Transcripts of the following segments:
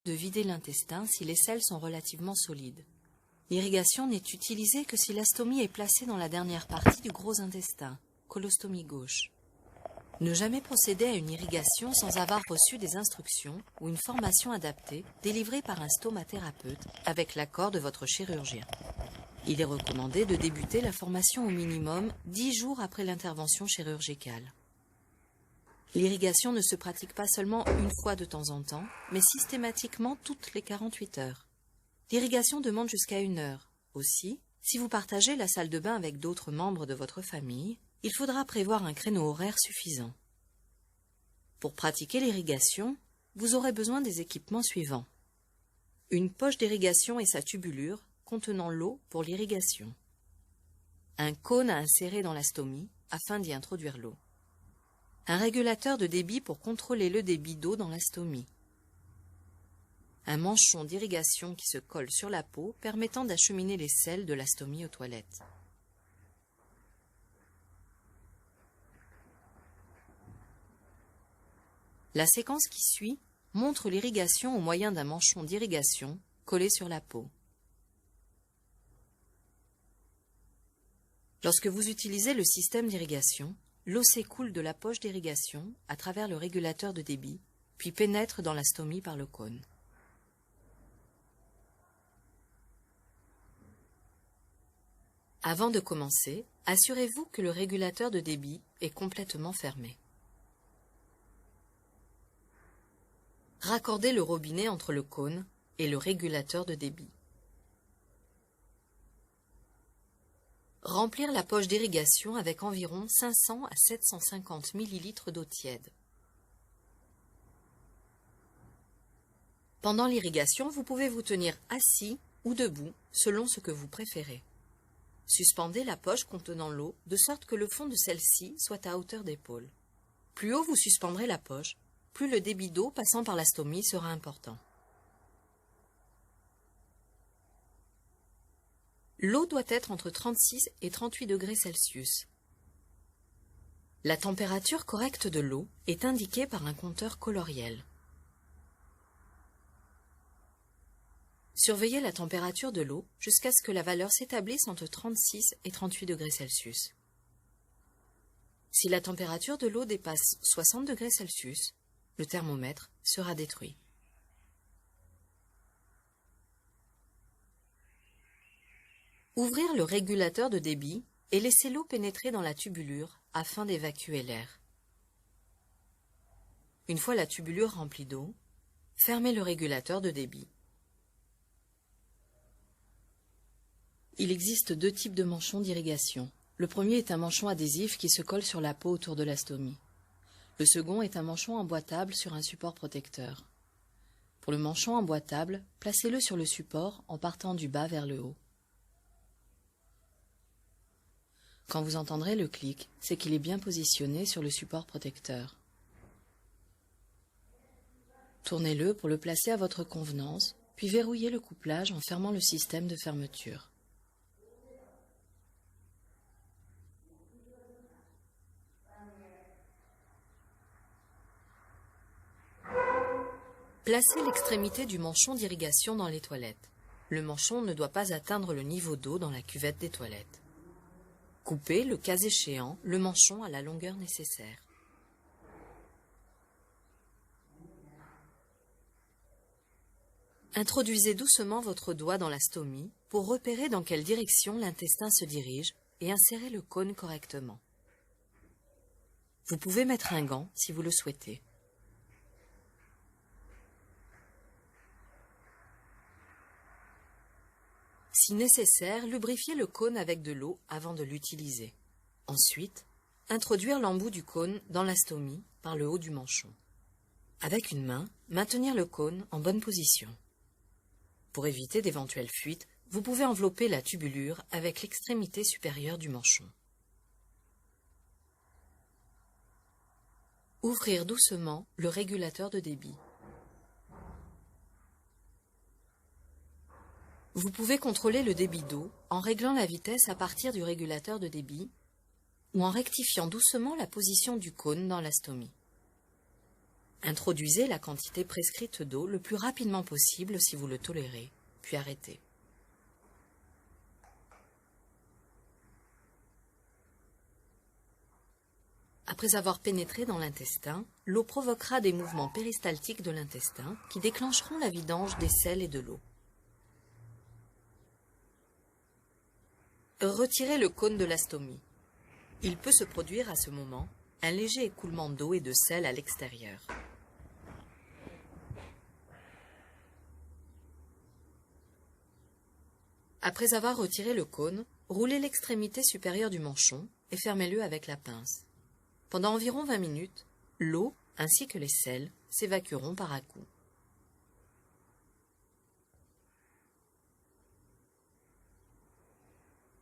de vider l'intestin si les selles sont relativement solides. L'irrigation n'est utilisée que si la stomie est placée dans la dernière partie du gros intestin, colostomie gauche. Ne jamais procéder à une irrigation sans avoir reçu des instructions ou une formation adaptée délivrée par un stomathérapeute avec l'accord de votre chirurgien. Il est recommandé de débuter la formation au minimum 10 jours après l'intervention chirurgicale. L'irrigation ne se pratique pas seulement une fois de temps en temps, mais systématiquement toutes les 48 heures. L'irrigation demande jusqu'à 1 heure. Aussi, si vous partagez la salle de bain avec d'autres membres de votre famille, il faudra prévoir un créneau horaire suffisant. Pour pratiquer l'irrigation, vous aurez besoin des équipements suivants. Une poche d'irrigation et sa tubulure contenant l'eau pour l'irrigation. Un cône à insérer dans la stomie afin d'y introduire l'eau. Un régulateur de débit pour contrôler le débit d'eau dans la stomie. Un manchon d'irrigation qui se colle sur la peau permettant d'acheminer les selles de la stomie aux toilettes. La séquence qui suit montre l'irrigation au moyen d'un manchon d'irrigation collé sur la peau. Lorsque vous utilisez le système d'irrigation, l'eau s'écoule de la poche d'irrigation à travers le régulateur de débit, puis pénètre dans la stomie par le cône. Avant de commencer, assurez-vous que le régulateur de débit est complètement fermé. Raccordez le robinet entre le cône et le régulateur de débit. Remplir la poche d'irrigation avec environ 500 à 750 ml d'eau tiède. Pendant l'irrigation, vous pouvez vous tenir assis ou debout, selon ce que vous préférez. Suspendez la poche contenant l'eau de sorte que le fond de celle-ci soit à hauteur d'épaule. Plus haut vous suspendrez la poche, plus le débit d'eau passant par la stomie sera important. L'eau doit être entre 36 et 38 degrés Celsius. La température correcte de l'eau est indiquée par un compteur coloriel. Surveillez la température de l'eau jusqu'à ce que la valeur s'établisse entre 36 et 38 degrés Celsius. Si la température de l'eau dépasse 60 degrés Celsius, le thermomètre sera détruit. Ouvrir le régulateur de débit et laisser l'eau pénétrer dans la tubulure afin d'évacuer l'air. Une fois la tubulure remplie d'eau, fermez le régulateur de débit. Il existe 2 types de manchons d'irrigation. Le premier est un manchon adhésif qui se colle sur la peau autour de la stomie. Le second est un manchon emboîtable sur un support protecteur. Pour le manchon emboîtable, placez-le sur le support en partant du bas vers le haut. Quand vous entendrez le clic, c'est qu'il est bien positionné sur le support protecteur. Tournez-le pour le placer à votre convenance, puis verrouillez le couplage en fermant le système de fermeture. Placez l'extrémité du manchon d'irrigation dans les toilettes. Le manchon ne doit pas atteindre le niveau d'eau dans la cuvette des toilettes. Coupez, le cas échéant, le manchon à la longueur nécessaire. Introduisez doucement votre doigt dans la stomie pour repérer dans quelle direction l'intestin se dirige et insérez le cône correctement. Vous pouvez mettre un gant si vous le souhaitez. Si nécessaire, lubrifiez le cône avec de l'eau avant de l'utiliser. Ensuite, introduire l'embout du cône dans la stomie par le haut du manchon. Avec une main, maintenir le cône en bonne position. Pour éviter d'éventuelles fuites, vous pouvez envelopper la tubulure avec l'extrémité supérieure du manchon. Ouvrir doucement le régulateur de débit. Vous pouvez contrôler le débit d'eau en réglant la vitesse à partir du régulateur de débit ou en rectifiant doucement la position du cône dans la stomie. Introduisez la quantité prescrite d'eau le plus rapidement possible si vous le tolérez, puis arrêtez. Après avoir pénétré dans l'intestin, l'eau provoquera des mouvements péristaltiques de l'intestin qui déclencheront la vidange des selles et de l'eau. Retirez le cône de la stomie. Il peut se produire à ce moment un léger écoulement d'eau et de sel à l'extérieur. Après avoir retiré le cône, roulez l'extrémité supérieure du manchon et fermez-le avec la pince. Pendant environ 20 minutes, l'eau ainsi que les sels s'évacueront par à-coups.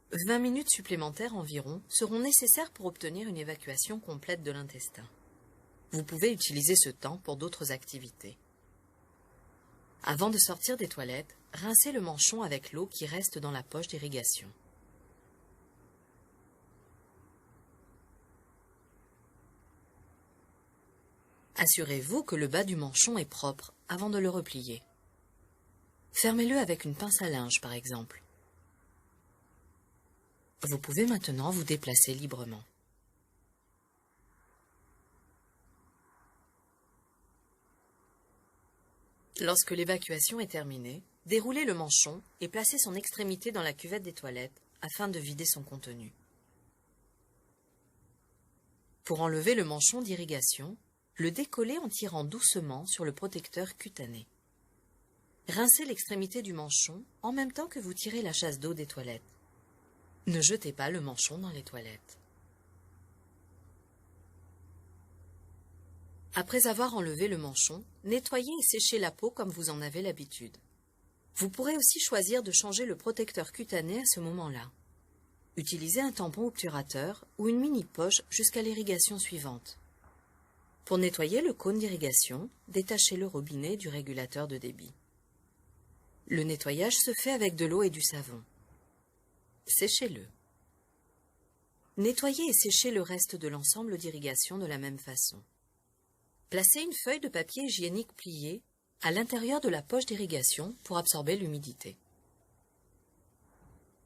« 20 minutes supplémentaires environ seront nécessaires pour obtenir une évacuation complète de l'intestin. Vous pouvez utiliser ce temps pour d'autres activités. Avant de sortir des toilettes, rincez le manchon avec l'eau qui reste dans la poche d'irrigation. Assurez-vous que le bas du manchon est propre avant de le replier. Fermez-le avec une pince à linge, par exemple. Vous pouvez maintenant vous déplacer librement. Lorsque l'évacuation est terminée, déroulez le manchon et placez son extrémité dans la cuvette des toilettes afin de vider son contenu. Pour enlever le manchon d'irrigation, le décollez en tirant doucement sur le protecteur cutané. Rincez l'extrémité du manchon en même temps que vous tirez la chasse d'eau des toilettes. Ne jetez pas le manchon dans les toilettes. Après avoir enlevé le manchon, nettoyez et séchez la peau comme vous en avez l'habitude. Vous pourrez aussi choisir de changer le protecteur cutané à ce moment-là. Utilisez un tampon obturateur ou une mini-poche jusqu'à l'irrigation suivante. Pour nettoyer le cône d'irrigation, détachez le robinet du régulateur de débit. Le nettoyage se fait avec de l'eau et du savon. Séchez-le. Nettoyez et séchez le reste de l'ensemble d'irrigation de la même façon. Placez une feuille de papier hygiénique pliée à l'intérieur de la poche d'irrigation pour absorber l'humidité.